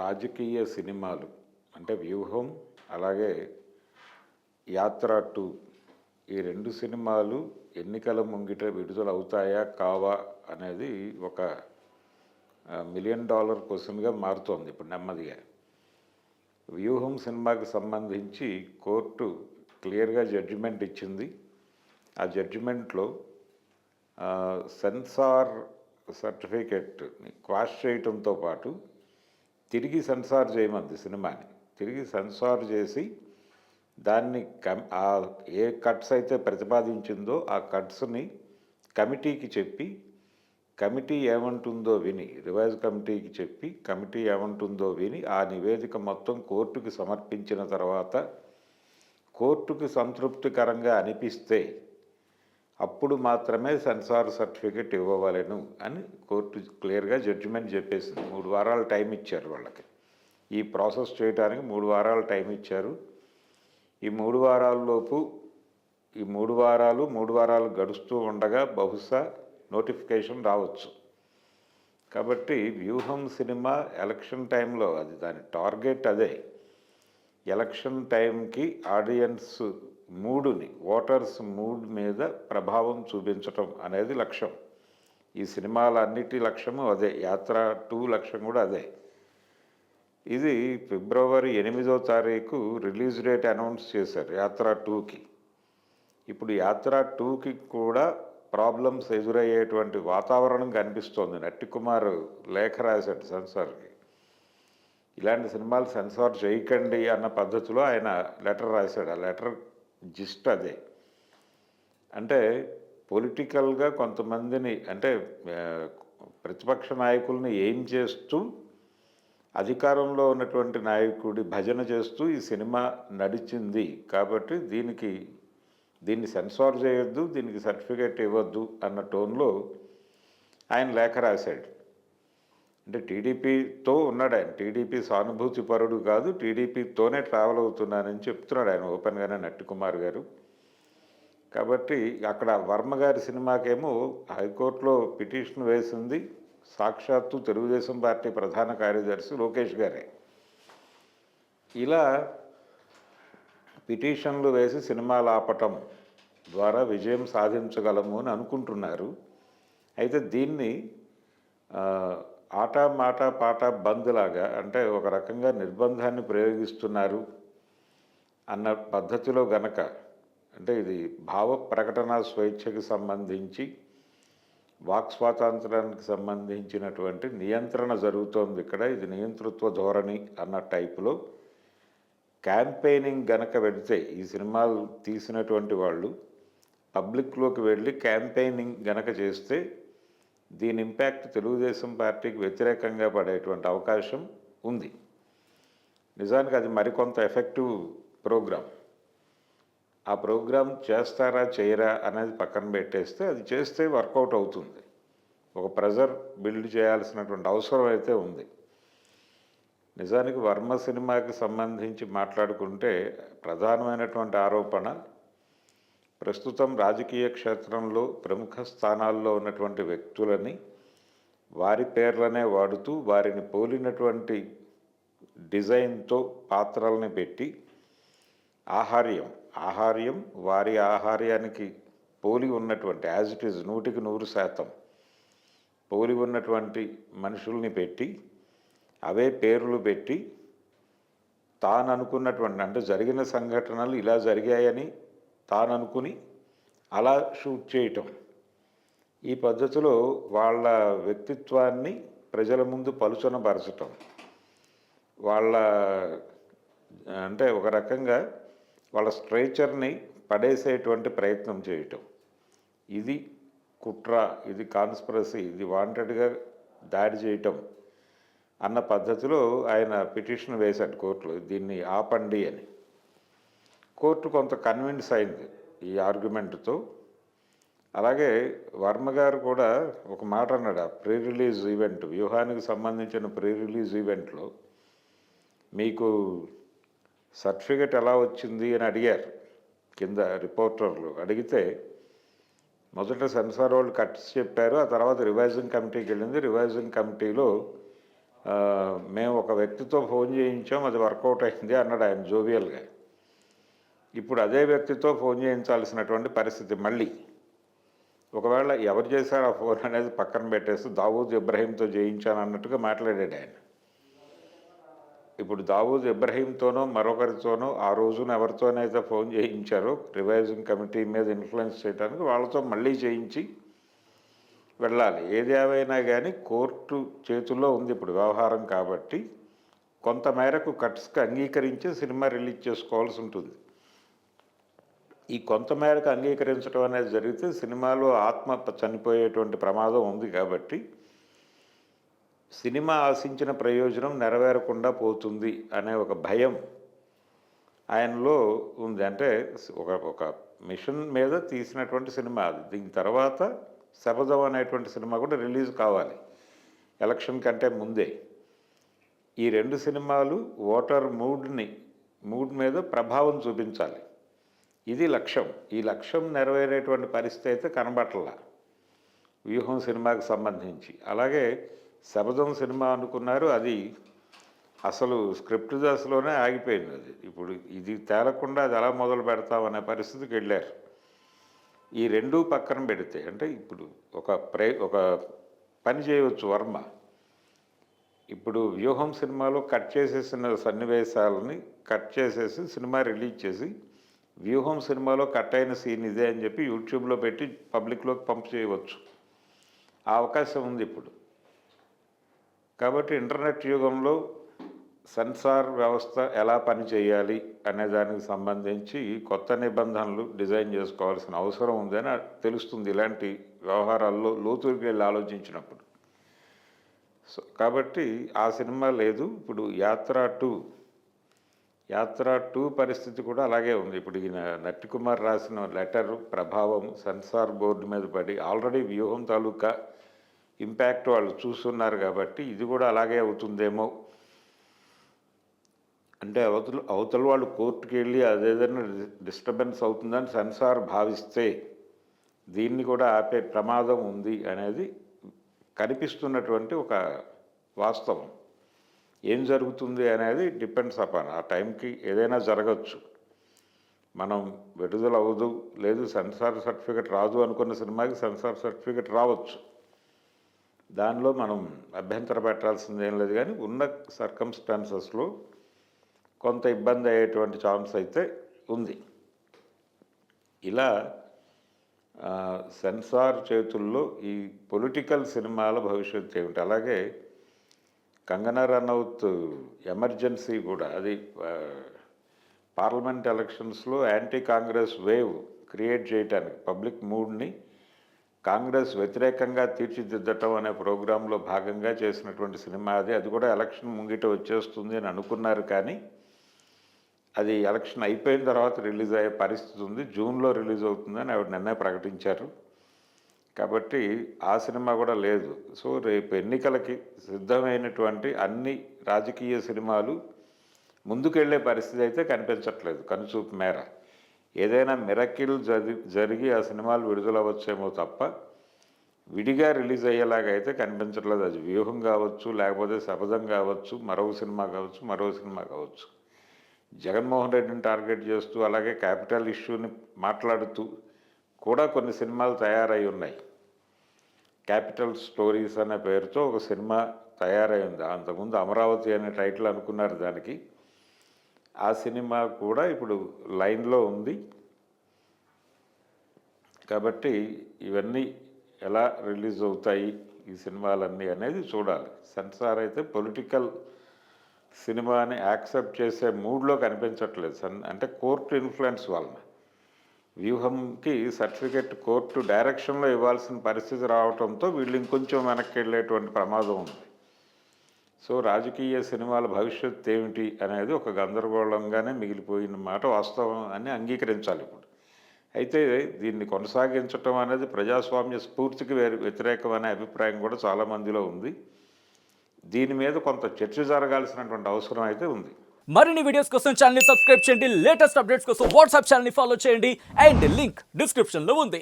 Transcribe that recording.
రాజకీయ సినిమాలు అంటే 'వ్యూహం' అలాగే 'యాత్ర 2' ఈ 2 సినిమాలు ఎన్నికల ముంగిట విడుదలవుతాయా? కావా? అనేది ఒక $1 మిలియన్ క్వెషన్‌గా మారుతోంది ఇప్పుడు నెమ్మదిగా. 'వ్యూహం' సినిమాకి సంబంధించి కోర్టు క్లియర్‌గా జడ్జిమెంట్ ఇచ్చింది. ఆ జడ్జిమెంట్‌లో సెన్సార్ సర్టిఫికేట్‌ని క్వాష్ చేయటంతో పాటు తిరిగి సెన్సార్ చేయమంది సినిమాని. తిరిగి సెన్సార్ చేసి దాన్ని ఏ కట్స్ అయితే ప్రతిపాదించిందో ఆ కట్స్‌ని కమిటీకి చెప్పి, కమిటీ ఏమంటుందో విని, రివైజ్ కమిటీకి చెప్పి, కమిటీ ఏమంటుందో విని ఆ నివేదిక మొత్తం కోర్టుకి సమర్పించిన తర్వాత కోర్టుకి సంతృప్తికరంగా అనిపిస్తే అప్పుడు మాత్రమే సెన్సార్ సర్టిఫికేట్ ఇవ్వవలెను అని కోర్టు క్లియర్గా జడ్జిమెంట్ చెప్పేసింది. 3 వారాలు టైం ఇచ్చారు వాళ్ళకి. ఈ ప్రాసెస్ చేయడానికి 3 వారాలు టైం ఇచ్చారు. ఈ 3 వారాల్లోపు ఈ 3 వారాలు గడుస్తూ ఉండగా బహుశా నోటిఫికేషన్ రావచ్చు. కాబట్టి 'వ్యూహం' సినిమా ఎలక్షన్ టైంలో అది దాని టార్గెట్ అదే. ఎలక్షన్ టైంకి ఆడియన్స్ మూడుని, ఓటర్స్ మూడ్ మీద ప్రభావం చూపించటం అనేది లక్ష్యం. ఈ సినిమాలన్నిటి లక్ష్యము అదే. 'యాత్ర 2' లక్ష్యం కూడా అదే. ఇది ఫిబ్రవరి 8వ తారీఖు రిలీజ్ డేట్ అనౌన్స్ చేశారు 'యాత్ర 2'కి. ఇప్పుడు 'యాత్ర 2'కి కూడా ప్రాబ్లమ్స్ ఎదురయ్యేటువంటి వాతావరణం కనిపిస్తోంది. నట్టికుమార్ లేఖ రాశాడు సెన్సార్కి. ఇలాంటి సినిమాలు సెన్సార్ చేయకండి అన్న పద్ధతిలో ఆయన లెటర్ రాశాడు. ఆ లెటర్ జిస్ట్ అదే. అంటే పొలిటికల్గా కొంతమందిని అంటే ప్రతిపక్ష నాయకుల్ని ఏం చేస్తూ అధికారంలో ఉన్నటువంటి నాయకుడి భజన చేస్తూ ఈ సినిమా నడిచింది. కాబట్టి దీన్ని సెన్సార్ చేయొద్దు, దీనికి సర్టిఫికేట్ ఇవ్వద్దు అన్న టోన్లో ఆయన లేఖ రాశాడు. అంటే టీడీపీతో ఉన్నాడు ఆయన. టీడీపీ సానుభూతి పరుడు కాదు, టీడీపీతోనే ట్రావెల్ అవుతున్నానని చెప్తున్నాడు ఆయన ఓపెన్గానే నట్టికుమార్ గారు. కాబట్టి అక్కడ వర్మ గారి సినిమాకేమో హైకోర్టులో పిటిషన్ వేసింది సాక్షాత్తు తెలుగుదేశం పార్టీ ప్రధాన కార్యదర్శి లోకేష్ గారే. ఇలా పిటిషన్లు వేసి సినిమాలు ఆపటం ద్వారా విజయం సాధించగలము అని అనుకుంటున్నారు. అయితే దీన్ని ఆటా మాట పాట బంద్ లాగా, అంటే ఒక రకంగా నిర్బంధాన్ని ప్రయోగిస్తున్నారు అన్న పద్ధతిలో గనక, అంటే ఇది భావ ప్రకటన స్వేచ్ఛకి సంబంధించి వాక్ స్వాతంత్రానికి సంబంధించినటువంటి నియంత్రణ జరుగుతోంది ఇక్కడ. ఇది నియంతృత్వ ధోరణి అన్న టైపులో క్యాంపెయినింగ్ గనక పెడితే ఈ సినిమాలు తీసినటువంటి వాళ్ళు పబ్లిక్లోకి వెళ్ళి క్యాంపెయినింగ్ గనక చేస్తే దీని ఇంపాక్ట్ తెలుగుదేశం పార్టీకి వ్యతిరేకంగా పడేటువంటి అవకాశం ఉంది. నిజానికి అది మరికొంత ఎఫెక్టివ్ ప్రోగ్రాం. ఆ ప్రోగ్రాం చేస్తారా చేయరా అనేది పక్కన పెట్టేస్తే అది చేస్తే వర్కౌట్ అవుతుంది. ఒక ప్రెజర్ బిల్డ్ చేయాల్సినటువంటి అవసరం అయితే ఉంది. నిజానికి వర్మ సినిమాకి సంబంధించి మాట్లాడుకుంటే ప్రధానమైనటువంటి ఆరోపణ ప్రస్తుతం రాజకీయ క్షేత్రంలో ప్రముఖ స్థానాల్లో ఉన్నటువంటి వ్యక్తులని వారి పేర్లనే వాడుతూ వారిని పోలినటువంటి డిజైన్తో పాత్రల్ని పెట్టి ఆహార్యం వారి ఆహార్యానికి పోలి ఉన్నటువంటి యాజ్ ఇట్ ఈజ్ 100% పోలి ఉన్నటువంటి మనుషుల్ని పెట్టి అవే పేర్లు పెట్టి తాను అనుకున్నటువంటి, అంటే జరిగిన సంఘటనలు ఇలా జరిగాయని తాను అనుకుని అలా షూట్ చేయటం, ఈ పద్ధతిలో వాళ్ళ వ్యక్తిత్వాన్ని ప్రజల ముందు పలుచనపరచటం, వాళ్ళ అంటే ఒక రకంగా వాళ్ళ స్ట్రేచర్ని పడేసేటువంటి ప్రయత్నం చేయటం, ఇది కుట్ర, ఇది కాన్స్పిరసీ, ఇది వాంటెడ్గా దాడి చేయటం అన్న పద్ధతిలో ఆయన పిటిషన్ వేశాడు కోర్టులో, దీన్ని ఆపండి అని. కోర్టు కొంత కన్విన్స్ అయింది ఈ ఆర్గ్యుమెంట్తో. అలాగే వర్మ గారు కూడా ఒక మాట అన్నాడు. ఆ ప్రీ రిలీజ్ ఈవెంట్, వ్యూహానికి సంబంధించిన ప్రీ రిలీజ్ ఈవెంట్లో మీకు సర్టిఫికెట్ ఎలా వచ్చింది అని అడిగారు కింద రిపోర్టర్లు. అడిగితే మొదట సెన్సార్ వాళ్ళు కట్స్ చెప్పారు, ఆ తర్వాత రివైజింగ్ కమిటీకి వెళ్ళింది. రివైజింగ్ కమిటీలో మేము ఒక వ్యక్తితో ఫోన్ చేయించాం, అది వర్కౌట్ అయింది అన్నాడు ఆయన జోవియల్గా. ఇప్పుడు అదే వ్యక్తితో ఫోన్ చేయించాల్సినటువంటి పరిస్థితి మళ్ళీ. ఒకవేళ ఎవరు చేశారు ఆ ఫోన్ అనేది పక్కన పెట్టేసి దావూద్ ఇబ్రహీంతో చేయించాను అన్నట్టుగా మాట్లాడాడు ఆయన. ఇప్పుడు దావూద్ ఇబ్రహీంతోనో మరొకరితోనో ఆ రోజున ఎవరితోనైతే ఫోన్ చేయించారో రివైజింగ్ కమిటీ మీద ఇన్ఫ్లుయెన్స్ చేయడానికి వాళ్ళతో మళ్ళీ చేయించి వెళ్ళాలి. ఏది ఏవైనా కానీ కోర్టు చేతుల్లో ఉంది ఇప్పుడు వ్యవహారం కాబట్టి కొంత మేరకు కట్స్కి అంగీకరించి సినిమా రిలీజ్ చేసుకోవాల్సి ఉంటుంది. ఈ కొంత మేరకు అంగీకరించడం అనేది జరిగితే సినిమాలో ఆత్మ చనిపోయేటువంటి ప్రమాదం ఉంది కాబట్టి సినిమా ఆశించిన ప్రయోజనం నెరవేరకుండా పోతుంది అనే ఒక భయం ఆయనలో ఉంది. అంటే ఒక మిషన్ మీద తీసినటువంటి సినిమా అది. దీని తర్వాత శపథం అనేటువంటి సినిమా కూడా రిలీజ్ కావాలి ఎలక్షన్ కంటే ముందే. ఈ 2 సినిమాలు ఓటర్ మూడ్ మీద ప్రభావం చూపించాలి. ఇది లక్ష్యం. ఈ లక్ష్యం నెరవేరేటువంటి పరిస్థితి అయితే కనబట్టలా వ్యూహం సినిమాకి సంబంధించి. అలాగే శపథం సినిమా అనుకున్నారు, అది అసలు స్క్రిప్ట్ దశలోనే ఆగిపోయింది. అది ఇప్పుడు ఇది తేలకుండా అది ఎలా మొదలు పెడతామనే పరిస్థితికి వెళ్ళారు. ఈ 2 పక్కన పెడితే అంటే ఇప్పుడు ఒక పని చేయవచ్చు వర్మ. ఇప్పుడు వ్యూహం సినిమాలో కట్ చేసేసిన సన్నివేశాలని కట్ చేసేసి సినిమా రిలీజ్ చేసి వ్యూహం సినిమాలో కట్ అయిన సీన్ ఇదే అని చెప్పి యూట్యూబ్లో పెట్టి పబ్లిక్లోకి పంప్ చేయవచ్చు. ఆ అవకాశం ఉంది ఇప్పుడు. కాబట్టి ఇంటర్నెట్ యుగంలో సెన్సార్ వ్యవస్థ ఎలా పనిచేయాలి అనే దానికి సంబంధించి కొత్త నిబంధనలు డిజైన్ చేసుకోవాల్సిన అవసరం ఉందని తెలుస్తుంది ఇలాంటి వ్యవహారాల్లో లోతుకి వెళ్ళి ఆలోచించినప్పుడు. సో కాబట్టి ఆ సినిమా లేదు. ఇప్పుడు యాత్ర 2 పరిస్థితి కూడా అలాగే ఉంది. ఇప్పుడు ఈయన నట్టికుమార్ రాసిన లెటర్ ప్రభావం సెన్సార్ బోర్డు మీద పడి ఆల్రెడీ వ్యూహం తాలూకా ఇంపాక్ట్ వాళ్ళు చూస్తున్నారు కాబట్టి ఇది కూడా అలాగే అవుతుందేమో. అంటే అవతల వాళ్ళు కోర్టుకి వెళ్ళి అదేదైనా డిస్టర్బెన్స్ అవుతుందని సెన్సార్ భావిస్తే దీన్ని కూడా ఆపే ప్రమాదం ఉంది అనేది కనిపిస్తున్నటువంటి ఒక వాస్తవం. ఏం జరుగుతుంది అనేది డిపెండ్స్ అపాన్ ఆ టైంకి ఏదైనా జరగచ్చు. మనం విడుదల అవ్వదు, లేదు సెన్సార్ సర్టిఫికెట్ రాదు అనుకున్న సినిమాకి సెన్సార్ సర్టిఫికెట్ రావచ్చు. దానిలో మనం అభ్యంతర పెట్టాల్సింది ఏం లేదు. కానీ ఉన్న సర్కమ్స్టాన్సెస్లో కొంత ఇబ్బంది అయ్యేటువంటి ఛాన్స్ అయితే ఉంది. ఇలా సెన్సార్ చేతుల్లో ఈ పొలిటికల్ సినిమాల భవిష్యత్తు ఏమిటి. అలాగే కంగనా రనౌత్ ఎమర్జెన్సీ కూడా అది పార్లమెంట్ ఎలక్షన్స్లో యాంటీ కాంగ్రెస్ వేవ్ క్రియేట్ చేయడానికి పబ్లిక్ మూడ్ని కాంగ్రెస్ వ్యతిరేకంగా తీర్చిదిద్దటం అనే ప్రోగ్రాంలో భాగంగా చేసినటువంటి సినిమా అది కూడా ఎలక్షన్ ముంగిట వచ్చేస్తుంది అని అనుకున్నారు. కానీ అది ఎలక్షన్ అయిపోయిన తర్వాత రిలీజ్ అయ్యే పరిస్థితి ఉంది. జూన్లో రిలీజ్ అవుతుందని ఆవిడ నిన్నే ప్రకటించారు. కాబట్టి ఆ సినిమా కూడా లేదు. సో రేపు ఎన్నికలకి సిద్ధమైనటువంటి అన్ని రాజకీయ సినిమాలు ముందుకెళ్లే పరిస్థితి అయితే కనిపించట్లేదు కనుచూపు మేర. ఏదైనా మిరకిల్ జరిగి ఆ సినిమాలు విడుదలవచ్చేమో తప్ప విడిగా రిలీజ్ అయ్యేలాగా అయితే కనిపించట్లేదు. అది వ్యూహం కావచ్చు, లేకపోతే శపథం కావచ్చు, మరో సినిమా కావచ్చు. జగన్మోహన్ రెడ్డిని టార్గెట్ చేస్తూ అలాగే క్యాపిటల్ ఇష్యూని మాట్లాడుతూ కూడా కొన్ని సినిమాలు తయారై ఉన్నాయి. క్యాపిటల్ స్టోరీస్ అనే పేరుతో ఒక సినిమా తయారై ఉంది. అంతకుముందు అమరావతి అనే టైటిల్ అనుకున్నారు దానికి. ఆ సినిమా కూడా ఇప్పుడు లైన్లో ఉంది. కాబట్టి ఇవన్నీ ఎలా రిలీజ్ అవుతాయి ఈ సినిమాలన్నీ అనేది చూడాలి. సెన్సార్ అయితే పొలిటికల్ సినిమాని యాక్సెప్ట్ చేసే మూడ్లో కనిపించట్లేదు. అంటే కోర్టు ఇన్ఫ్లుయెన్స్ వలన వ్యూహంకి సర్టిఫికెట్ కోర్టు డైరెక్షన్లో ఇవ్వాల్సిన పరిస్థితి రావడంతో వీళ్ళు ఇంకొంచెం వెనక్కి వెళ్ళేటువంటి ప్రమాదం ఉంది. సో రాజకీయ సినిమాల భవిష్యత్తు ఏమిటి అనేది ఒక గందరగోళంగానే మిగిలిపోయిన మాట వాస్తవం అని అంగీకరించాలి ఇప్పుడు. అయితే దీన్ని కొనసాగించటం అనేది ప్రజాస్వామ్య స్ఫూర్తికి వ్యతిరేకం అనే అభిప్రాయం కూడా చాలామందిలో ఉంది. దీని మీద కొంత చర్చ జరగాల్సినటువంటి అవసరం అయితే ఉంది. మరిన్ని వీడియోస్ కోసం ఛానల్ ని సబ్స్క్రైబ్ చేయండి. లేటెస్ట్ అప్డేట్స్ కోసం వాట్సాప్ ఛానల్ ని ఫాలో చేయండి. అండ్ లింక్ డిస్క్రిప్షన్ లో ఉంది.